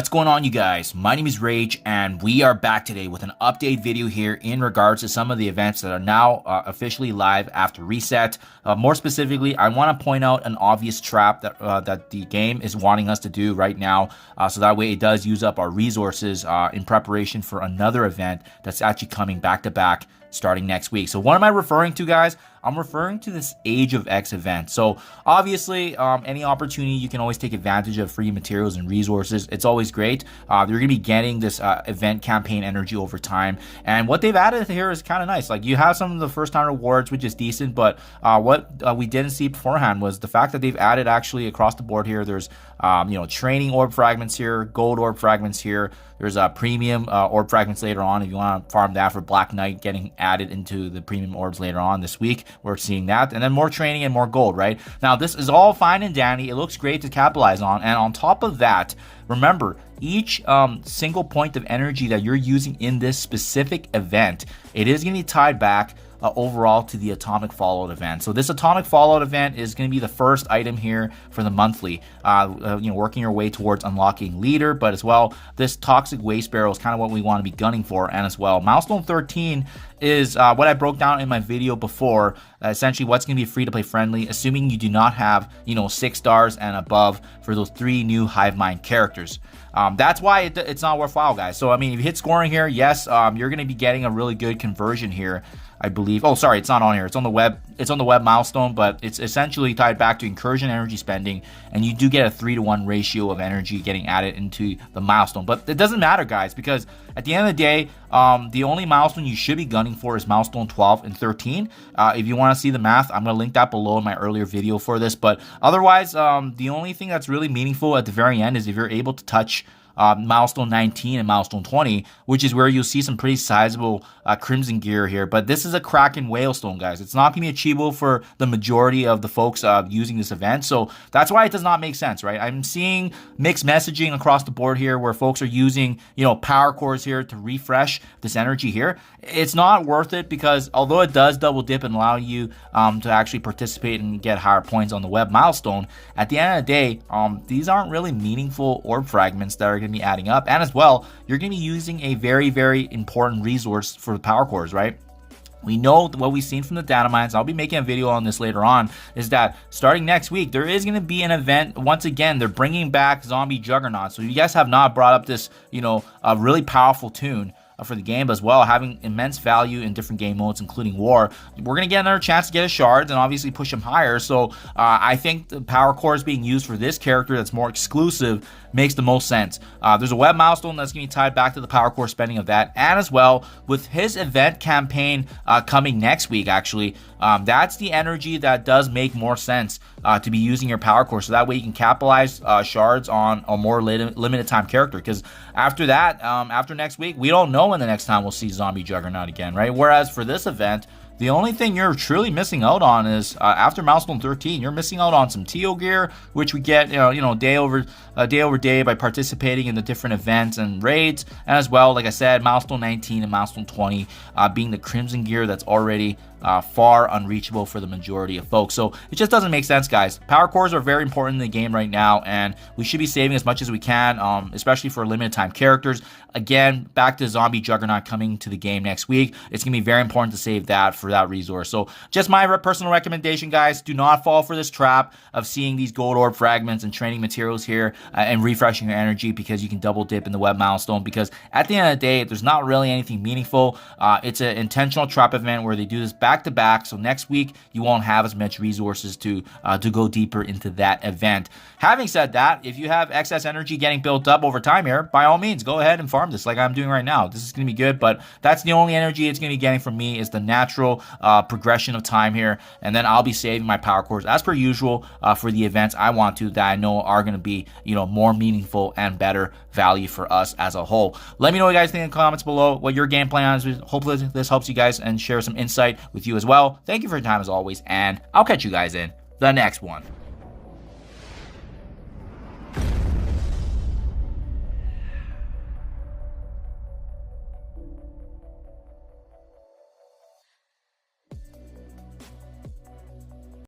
What's going on, you guys? My name is Rayge, and we are back today with an update video here in regards to some of the events that are now officially live after reset. More specifically, I want to point out an obvious trap that the game is wanting us to do right now, so that way it does use up our resources in preparation for another event that's actually coming back to back starting next week. So what am I referring to, guys? I'm referring to this Age of X event. So obviously, any opportunity, you can always take advantage of free materials and resources. It's always great. You're going to be getting this event campaign energy over time. And what they've added here is kind of nice. Like, you have some of the first time rewards, which is decent. But what we didn't see beforehand was the fact that they've added actually across the board here. There's, training orb fragments here, gold orb fragments here. There's premium orb fragments later on if you want to farm that for Black Knight, getting added into the premium orbs later on this week. We're seeing that, and then more training and more gold, right? Now, this is all fine and dandy. It looks great to capitalize on, and on top of that, remember, each single point of energy that you're using in this specific event, it is going to be tied back overall to the Atomic Fallout event. So this Atomic Fallout event is going to be the first item here for the monthly, working your way towards unlocking leader, but as well, this Toxic Waste Barrel is kind of what we want to be gunning for. And as well, Milestone 13 is what I broke down in my video before, essentially what's going to be free to play friendly, assuming you do not have, 6 stars and above for those 3 new Hive Mind characters. That's why it's not worthwhile, guys. So, I mean, if you hit scoring here, yes, you're going to be getting a really good conversion here, I believe. Oh, sorry, it's not on here. It's on the web. It's on the web milestone, but it's essentially tied back to incursion energy spending, and you do get a 3-to-1 ratio of energy getting added into the milestone. But it doesn't matter, guys, because at the end of the day, the only milestone you should be gunning for is milestone 12 and 13. If you want to see the math, I'm going to link that below in my earlier video for this. But otherwise, the only thing that's really meaningful at the very end is if you're able to touch milestone 19 and milestone 20, which is where you'll see some pretty sizable crimson gear here. But this is a Kraken Whalestone, guys. It's not going to be achievable for the majority of the folks using this event. So that's why it does not make sense, right? I'm seeing mixed messaging across the board here where folks are using, power cores here to refresh this energy here. It's not worth it because although it does double dip and allow you to actually participate and get higher points on the web milestone, at the end of the day, these aren't really meaningful orb fragments that are going to be adding up. And as well, you're going to be using a very, very important resource for the power cores, right? We know what we've seen from the data mines. I'll be making a video on this later on, is that starting next week, there is going to be an event. Once again, they're bringing back Zombie Juggernaut. So you guys have not brought up this, a really powerful tune for the game, as well, having immense value in different game modes, including war. We're going to get another chance to get his shards and obviously push him higher. So I think the power cores being used for this character that's more exclusive makes the most sense. There's a web milestone that's going to be tied back to the power core spending of that. And as well, with his event campaign coming next week, actually, that's the energy that does make more sense to be using your power core. So that way you can capitalize shards on a more limited time character. Because after that, after next week, we don't know when the next time we'll see Zombie Juggernaut again, right? Whereas for this event, the only thing you're truly missing out on is after milestone 13, you're missing out on some TO gear, which we get, day over day by participating in the different events and raids. And as well, like I said, milestone 19 and milestone 20 being the crimson gear that's already far unreachable for the majority of folks. So it just doesn't make sense, guys. Power cores are very important in the game right now, and we should be saving as much as we can, especially for limited time characters. Again, back to Zombie Juggernaut coming to the game next week. It's going to be very important to save that for that resource. So just my personal recommendation, guys, do not fall for this trap of seeing these gold orb fragments and training materials here and refreshing your energy because you can double dip in the web milestone, because at the end of the day, there's not really anything meaningful. It's an intentional trap event where they do this back to back. So next week, you won't have as much resources to go deeper into that event. Having said that, if you have excess energy getting built up over time here, by all means, go ahead and farm this like I'm doing right now. This is going to be good, but that's the only energy it's going to be getting from me, is the natural progression of time here. And then I'll be saving my power cores as per usual for the events I want to, that I know are going to be, more meaningful and better value for us as a whole. Let me know what you guys think in the comments below, what your game plan is. Hopefully this helps you guys and share some insight with you as well. Thank you for your time as always, and I'll catch you guys in the next one.